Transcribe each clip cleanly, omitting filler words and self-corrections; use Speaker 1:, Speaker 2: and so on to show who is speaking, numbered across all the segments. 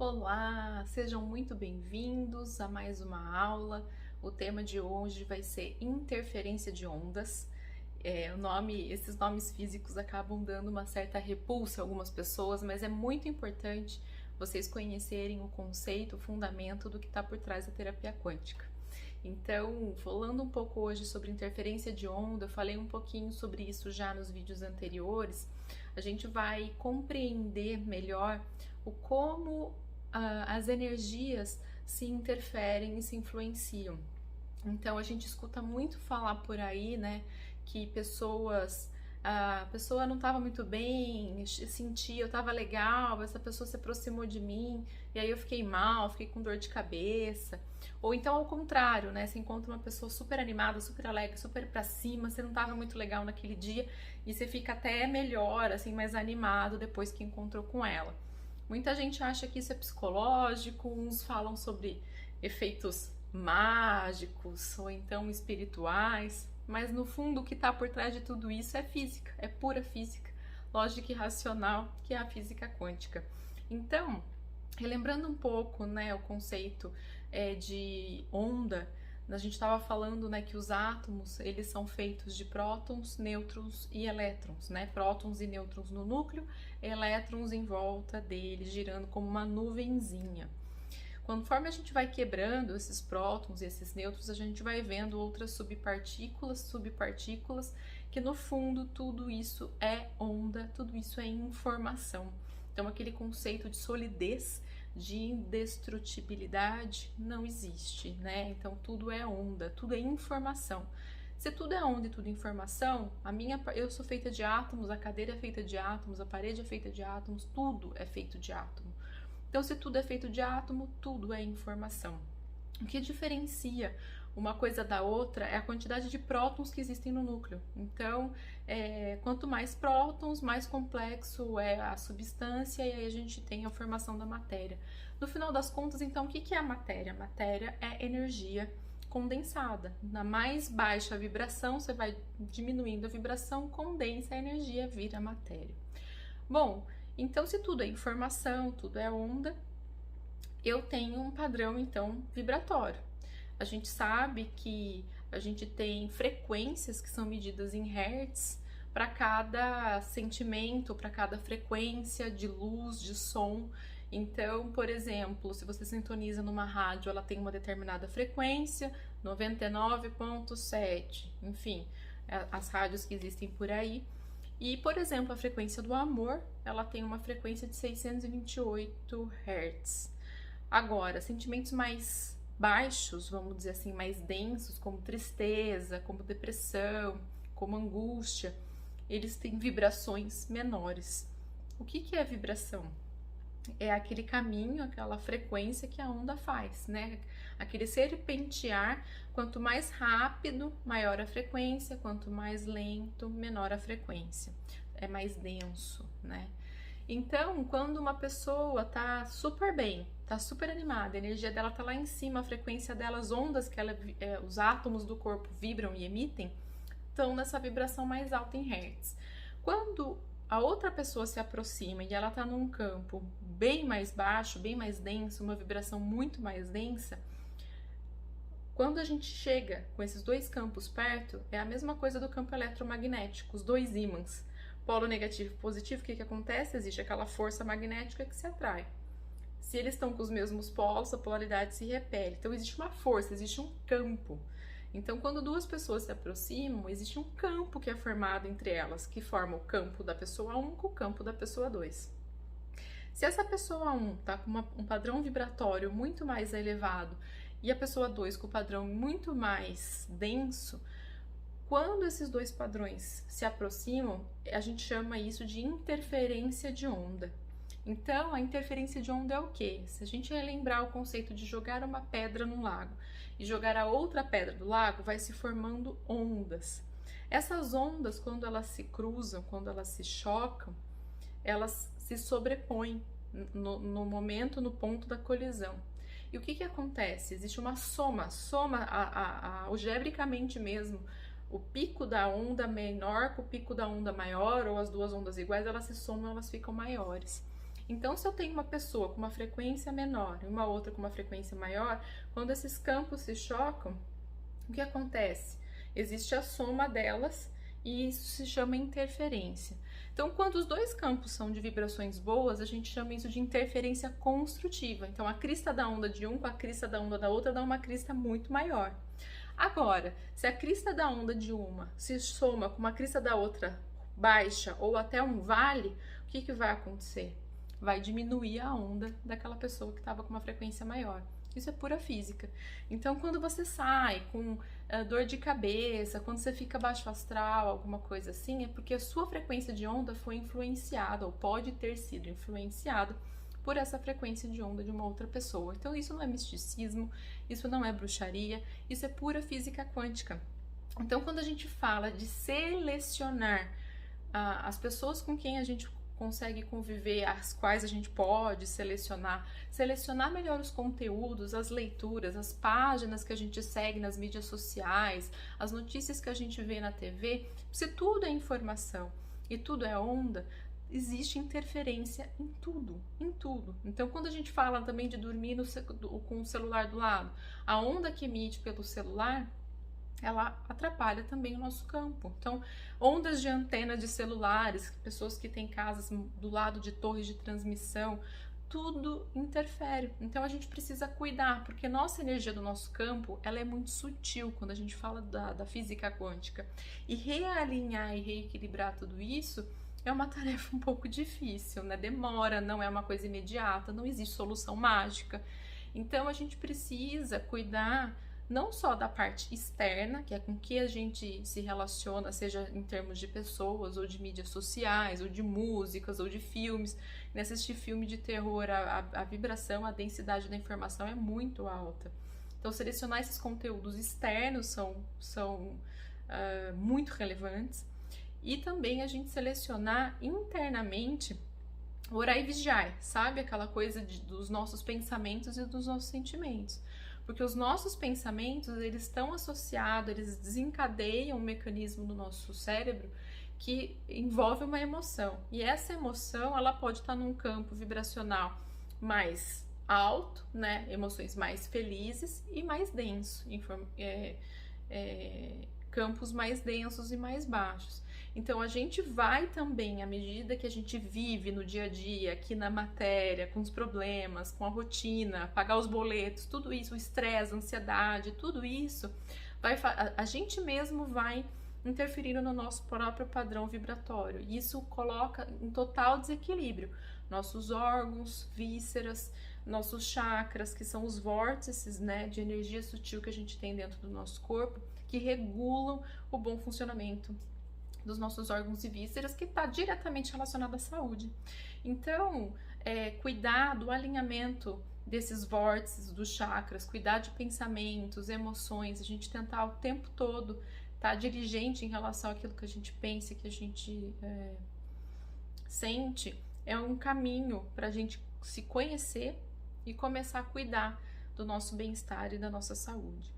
Speaker 1: Olá, sejam muito bem-vindos a mais uma aula. O tema de hoje vai ser interferência de ondas. Esses nomes físicos acabam dando uma certa repulsa a algumas pessoas, mas é muito importante vocês conhecerem o conceito, o fundamento do que está por trás da terapia quântica. Então, falando um pouco hoje sobre interferência de onda, eu falei um pouquinho sobre isso já nos vídeos anteriores. A gente vai compreender melhor o como as energias se interferem e se influenciam. Então a gente escuta muito falar por aí, né, que a pessoa não estava muito bem, sentia, eu estava legal, essa pessoa se aproximou de mim e aí eu fiquei mal, fiquei com dor de cabeça. Ou então ao contrário, né, você encontra uma pessoa super animada, super alegre, super pra cima, você não estava muito legal naquele dia e você fica até melhor, assim, mais animado depois que encontrou com ela. Muita gente acha que isso é psicológico, uns falam sobre efeitos mágicos ou então espirituais, mas no fundo o que está por trás de tudo isso é física, é pura física, lógica e racional, que é a física quântica. Então, relembrando um pouco, né, o conceito de onda, a gente estava falando, né, que os átomos eles são feitos de prótons, nêutrons e elétrons, né? Prótons e nêutrons no núcleo, elétrons em volta deles, girando como uma nuvenzinha. Conforme a gente vai quebrando esses prótons e esses nêutrons, a gente vai vendo outras subpartículas, que no fundo tudo isso é onda, tudo isso é informação. Então aquele conceito de solidez, de indestrutibilidade não existe, né? Então tudo é onda, tudo é informação. Se tudo é onda e tudo é informação, eu sou feita de átomos, a cadeira é feita de átomos, a parede é feita de átomos, tudo é feito de átomo. Então se tudo é feito de átomo, tudo é informação. O que diferencia uma coisa da outra é a quantidade de prótons que existem no núcleo. Então, quanto mais prótons, mais complexo é a substância e aí a gente tem a formação da matéria. No final das contas, então, o que é a matéria? A matéria é energia condensada. Na mais baixa vibração, você vai diminuindo a vibração, condensa a energia, vira matéria. Bom, então se tudo é informação, tudo é onda, eu tenho um padrão, então, vibratório. A gente sabe que a gente tem frequências que são medidas em hertz para cada sentimento, para cada frequência de luz, de som. Então, por exemplo, se você sintoniza numa rádio, ela tem uma determinada frequência, 99.7, enfim, as rádios que existem por aí. E, por exemplo, a frequência do amor, ela tem uma frequência de 628 Hz. Agora, sentimentos mais baixos, vamos dizer assim, mais densos, como tristeza, como depressão, como angústia, eles têm vibrações menores. O que é vibração? É aquele caminho, aquela frequência que a onda faz, né? Aquele serpentear, quanto mais rápido, maior a frequência, quanto mais lento, menor a frequência. É mais denso, né? Então, quando uma pessoa tá super bem, tá super animada, a energia dela tá lá em cima, a frequência dela, as ondas que os átomos do corpo vibram e emitem, estão nessa vibração mais alta em hertz. Quando a outra pessoa se aproxima e ela tá num campo bem mais baixo, bem mais denso, uma vibração muito mais densa, quando a gente chega com esses dois campos perto, é a mesma coisa do campo eletromagnético, os dois ímãs. Polo negativo e positivo, o que acontece? Existe aquela força magnética que se atrai. Se eles estão com os mesmos polos, a polaridade se repele. Então existe uma força, existe um campo. Então quando duas pessoas se aproximam, existe um campo que é formado entre elas, que forma o campo da pessoa 1 com o campo da pessoa 2. Se essa pessoa 1 está com um padrão vibratório muito mais elevado e a pessoa 2 com o padrão muito mais denso, quando esses dois padrões se aproximam, a gente chama isso de interferência de onda. Então, a interferência de onda é o quê? Se a gente relembrar o conceito de jogar uma pedra no lago e jogar a outra pedra do lago, vai se formando ondas. Essas ondas, quando elas se cruzam, quando elas se chocam, elas se sobrepõem no momento, no ponto da colisão. E o que acontece? Existe uma soma algebricamente mesmo, o pico da onda menor com o pico da onda maior, ou as duas ondas iguais, elas se somam, elas ficam maiores. Então, se eu tenho uma pessoa com uma frequência menor e uma outra com uma frequência maior, quando esses campos se chocam, o que acontece? Existe a soma delas e isso se chama interferência. Então, quando os dois campos são de vibrações boas, a gente chama isso de interferência construtiva. Então, a crista da onda de um com a crista da onda da outra dá uma crista muito maior. Agora, se a crista da onda de uma se soma com uma crista da outra baixa ou até um vale, o que vai acontecer? Vai diminuir a onda daquela pessoa que estava com uma frequência maior. Isso é pura física. Então, quando você sai com dor de cabeça, quando você fica baixo astral, alguma coisa assim, é porque a sua frequência de onda foi influenciada, ou pode ter sido influenciado por essa frequência de onda de uma outra pessoa. Então, isso não é misticismo, isso não é bruxaria, isso é pura física quântica. Então, quando a gente fala de selecionar as pessoas com quem a gente consegue conviver, as quais a gente pode selecionar melhor os conteúdos, as leituras, as páginas que a gente segue nas mídias sociais, as notícias que a gente vê na TV, se tudo é informação e tudo é onda, existe interferência em tudo, em tudo. Então, quando a gente fala também de dormir com o celular do lado, a onda que emite pelo celular, ela atrapalha também o nosso campo. Então, ondas de antena de celulares, pessoas que têm casas do lado de torres de transmissão, tudo interfere. Então, a gente precisa cuidar, porque nossa energia do nosso campo, ela é muito sutil quando a gente fala da física quântica. E realinhar e reequilibrar tudo isso é uma tarefa um pouco difícil, né? Demora, não é uma coisa imediata, não existe solução mágica. Então, a gente precisa cuidar não só da parte externa, que é com que a gente se relaciona, seja em termos de pessoas, ou de mídias sociais, ou de músicas, ou de filmes. Em assistir filme de terror, a vibração, a densidade da informação é muito alta. Então, selecionar esses conteúdos externos são muito relevantes. E também a gente selecionar internamente, orar e vigiar, sabe? Aquela coisa dos nossos pensamentos e dos nossos sentimentos. Porque os nossos pensamentos, eles estão associados, eles desencadeiam um mecanismo no nosso cérebro que envolve uma emoção. E essa emoção, ela pode estar num campo vibracional mais alto, né? Emoções mais felizes e mais denso, campos mais densos e mais baixos. Então, a gente vai também, à medida que a gente vive no dia a dia, aqui na matéria, com os problemas, com a rotina, pagar os boletos, tudo isso, o estresse, a ansiedade, tudo isso, a gente mesmo vai interferindo no nosso próprio padrão vibratório. E isso coloca em total desequilíbrio nossos órgãos, vísceras, nossos chakras, que são os vórtices, né, de energia sutil que a gente tem dentro do nosso corpo, que regulam o bom funcionamento dos nossos órgãos e vísceras, que está diretamente relacionado à saúde. Então, cuidar do alinhamento desses vórtices, dos chakras, cuidar de pensamentos, emoções, a gente tentar o tempo todo estar diligente em relação àquilo que a gente pensa e que a gente sente, é um caminho para a gente se conhecer e começar a cuidar do nosso bem-estar e da nossa saúde.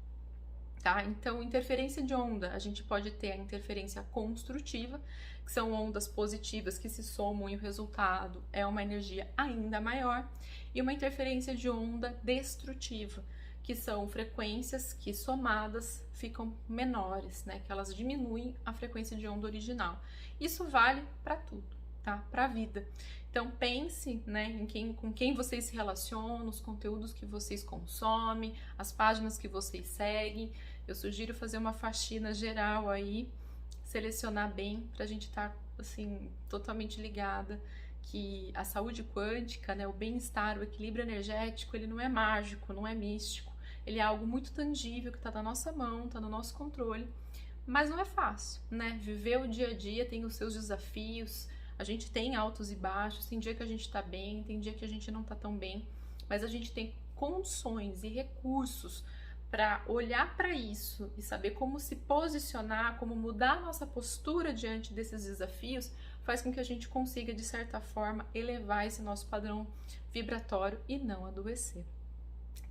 Speaker 1: Tá? Então, interferência de onda, a gente pode ter a interferência construtiva, que são ondas positivas que se somam e o resultado é uma energia ainda maior, e uma interferência de onda destrutiva, que são frequências que somadas ficam menores, né? Que elas diminuem a frequência de onda original. Isso vale para tudo, tá? Para a vida. Então pense, né, com quem vocês se relacionam, os conteúdos que vocês consomem, as páginas que vocês seguem. Eu sugiro fazer uma faxina geral aí, selecionar bem para a gente estar assim totalmente ligada que a saúde quântica, né, o bem-estar, o equilíbrio energético, ele não é mágico, não é místico, ele é algo muito tangível que está na nossa mão, está no nosso controle, mas não é fácil, né? Viver o dia a dia tem os seus desafios. A gente tem altos e baixos, tem dia que a gente tá bem, tem dia que a gente não tá tão bem, mas a gente tem condições e recursos para olhar para isso e saber como se posicionar, como mudar a nossa postura diante desses desafios, faz com que a gente consiga, de certa forma, elevar esse nosso padrão vibratório e não adoecer.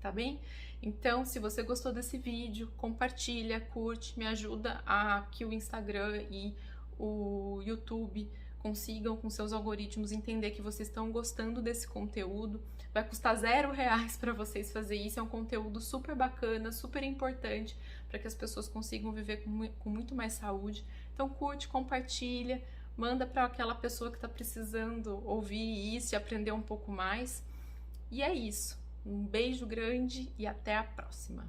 Speaker 1: Tá bem? Então, se você gostou desse vídeo, compartilha, curte, me ajuda a que o Instagram e o YouTube consigam com seus algoritmos entender que vocês estão gostando desse conteúdo. Vai custar R$0 para vocês fazer isso, é um conteúdo super bacana, super importante para que as pessoas consigam viver com muito mais saúde. Então curte, compartilha, manda para aquela pessoa que está precisando ouvir isso e aprender um pouco mais. E é isso. Um beijo grande e até a próxima!